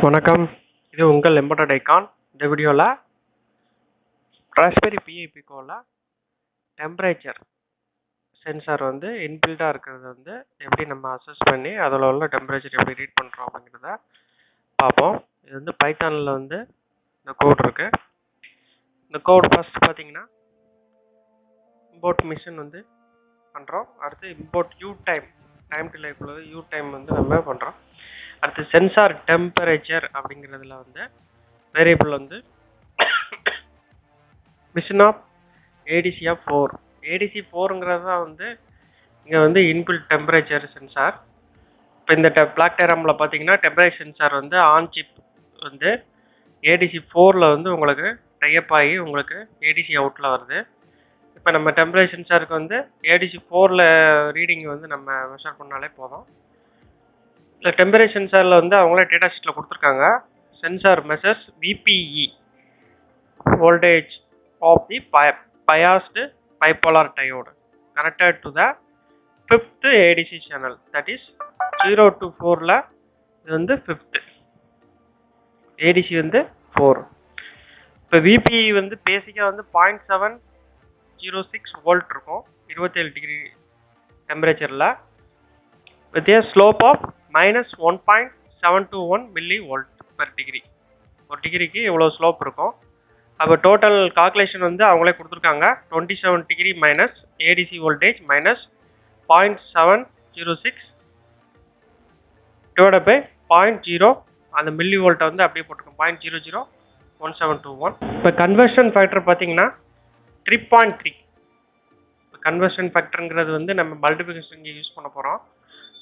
வணக்கம், இது உங்கள் எம்பட்டட் ஐகான். இந்த வீடியோவில் ராஸ்பெரி பிகோவில் டெம்பரேச்சர் சென்சார் வந்து இன்பில்டாக இருக்கிறது வந்து எப்படி நம்ம அசஸ் பண்ணி அதில் உள்ள டெம்பரேச்சர் எப்படி ரீட் பண்ணுறோம் அப்படிங்கிறத பார்ப்போம். இது வந்து பைத்தானில் வந்து இந்த கோட் இருக்குது. இந்த கோட் ஃபஸ்ட் பார்த்தீங்கன்னா இம்போர்ட் மிஷின் வந்து பண்ணுறோம். அடுத்து இம்போர்ட் டைம் டு லைஃப் உள்ளது டைம் வந்து நம்ம பண்ணுறோம். அடுத்து சென்சார் டெம்பரேச்சர் அப்படிங்கிறதுல வந்து வேரியபிள் வந்து machine of ADC of 4. ADC 4ங்கிறது தான் வந்து இங்கே வந்து இன்பில்ட் டெம்பரேச்சர் சென்சார். இப்போ இந்த பிளாக் டயராமில் பார்த்தீங்கன்னா டெம்பரேச்சர் சென்சார் வந்து ஆன் சிப் வந்து ஏடிசி 4ல் வந்து உங்களுக்கு டைப் ஆகி உங்களுக்கு ஏடிசி அவுட்டில் வருது. இப்போ நம்ம டெம்பரேச்சர் சென்சாருக்கு வந்து ஏடிசி 4ல் ரீடிங் வந்து நம்ம மெஷர் பண்ணாலே போதும். இந்த டெம்பரேச்சர் சென்சாரில் வந்து அவங்களே டேட்டா ஷீட்டில் கொடுத்துருக்காங்க. Sensor measures VBE voltage of the biased bipolar diode connected to the 5th ADC channel, that is 0 to 4ல் இது வந்து 5th ஏடிசி வந்து 4. இப்போ விபிஇ வந்து பேசிக்காக வந்து 0.706 வோல்ட் இருக்கும் 27 டிகிரி டெம்பரேச்சரில் with a slope of -1.721 millivolt per degree. ஒரு டிகிரிக்கு இவ்வளோ ஸ்லோப் இருக்கும். அப்போ டோட்டல் கால்குலேஷன் வந்து அவங்களே கொடுத்துருக்காங்க. 27 degree minus ADC voltage minus 0.706 divide by 0.0 அந்த மில்லி வோல்ட்டை வந்து அப்படியே போட்டிருக்கோம் 0.001721. இப்போ கன்வர்ஷன் ஃபேக்டர் பார்த்தீங்கன்னா 3.3. இப்போ கன்வர்ஷன் ஃபேக்டருங்கிறது வந்து நம்ம மல்டிபிகேஷன் யூஸ் பண்ண போகிறோம்.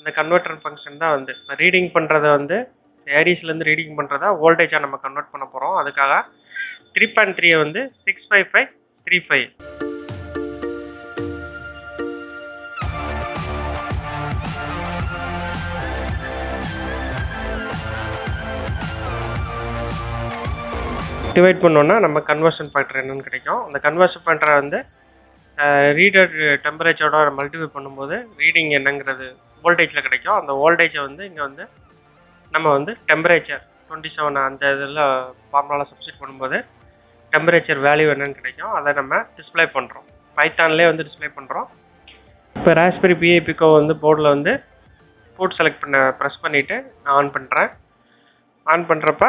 இந்த கன்வெர்டர் ஃபங்க்ஷன் தான் வந்து ரீடிங் பண்ணுறதை வந்து ஏடிஸ்லேருந்து ரீடிங் பண்ணுறதா வோல்டேஜாக நம்ம கன்வெர்ட் பண்ண போகிறோம். அதுக்காக 3.3 வந்து 65535. டிவைட் பண்ணோன்னா நம்ம கன்வர்ஷன் ஃபேக்டர் என்னன்னு கிடைக்கும். அந்த கன்வர்ஷன் ஃபேக்டரை வந்து ரீடர் டெம்பரேச்சரோட மல்டிப்ளை பண்ணும்போது ரீடிங் என்னங்கிறது வோல்டேஜில் கிடைக்கும். அந்த வோல்டேஜை வந்து இங்கே வந்து நம்ம வந்து டெம்பரேச்சர் 27 அந்த இதில் ஃபார்முலாவில் சப்ஸ்டிட் பண்ணும்போது டெம்பரேச்சர் வேல்யூ என்னன்னு கிடைக்கும். அதை நம்ம டிஸ்பிளே பண்ணுறோம், பைத்தான்லேயே வந்து டிஸ்பிளே பண்ணுறோம். இப்போ ராஸ்பெரி பிகோ வந்து போர்டில் வந்து போர்ட் செலக்ட் ப்ரெஸ் பண்ணிவிட்டு நான் ஆன் பண்ணுறேன். ஆன் பண்ணுறப்ப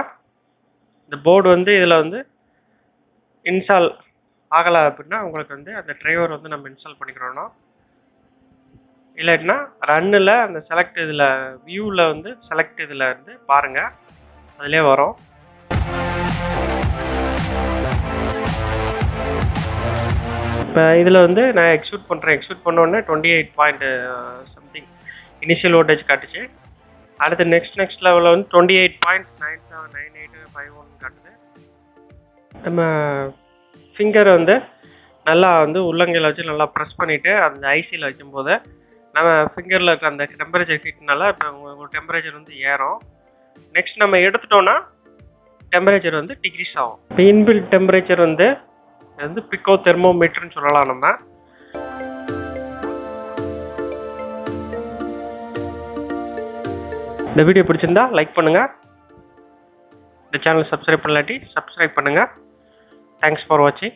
இந்த போர்டு வந்து இதில் வந்து இன்ஸ்டால் ஆகலை அப்படின்னா உங்களுக்கு வந்து அந்த டிரைவர் வந்து நம்ம இன்ஸ்டால் பண்ணிக்கிறோன்னா, இல்லைன்னா ரன்னில் அந்த செலக்ட் இதில் வியூவில் வந்து செலக்ட் இதில் இருந்து பாருங்கள், அதிலே வரும். இப்போ இதில் வந்து நான் எக்ஸ்க்யூட் பண்ணுறேன். எக்ஸ்க்யூட் பண்ணோடனே 28 சம்திங் இனிஷியல் வோல்டேஜ் காட்டுச்சு. அடுத்து நெக்ஸ்ட் லெவலில் வந்து 28.979851 காட்டுது. நம்ம ஃபிங்கரை வந்து நல்லா வந்து உள்ளங்கையில் வச்சு நல்லா ப்ரெஸ் பண்ணிவிட்டு அந்த ஐசியில் வைக்கும்போது நம்ம ஃபிங்கரில் இருக்க அந்த டெம்பரேச்சர் ஹீட்னால இப்போ ஒரு டெம்பரேச்சர் வந்து ஏறும். நெக்ஸ்ட் நம்ம எடுத்துட்டோன்னா டெம்பரேச்சர் வந்து டிக்ரீஸ் ஆகும். இப்போ இன்பில்ட் டெம்பரேச்சர் வந்து Pico-Thermometerன்னு சொல்லலாம். நம்ம இந்த வீடியோ பிடிச்சிருந்தா லைக் பண்ணுங்கள். இந்த சேனல் சப்ஸ்கிரைப் பண்ணலாட்டி சப்ஸ்கிரைப் பண்ணுங்கள். தேங்க்ஸ் ஃபார் வாட்சிங்.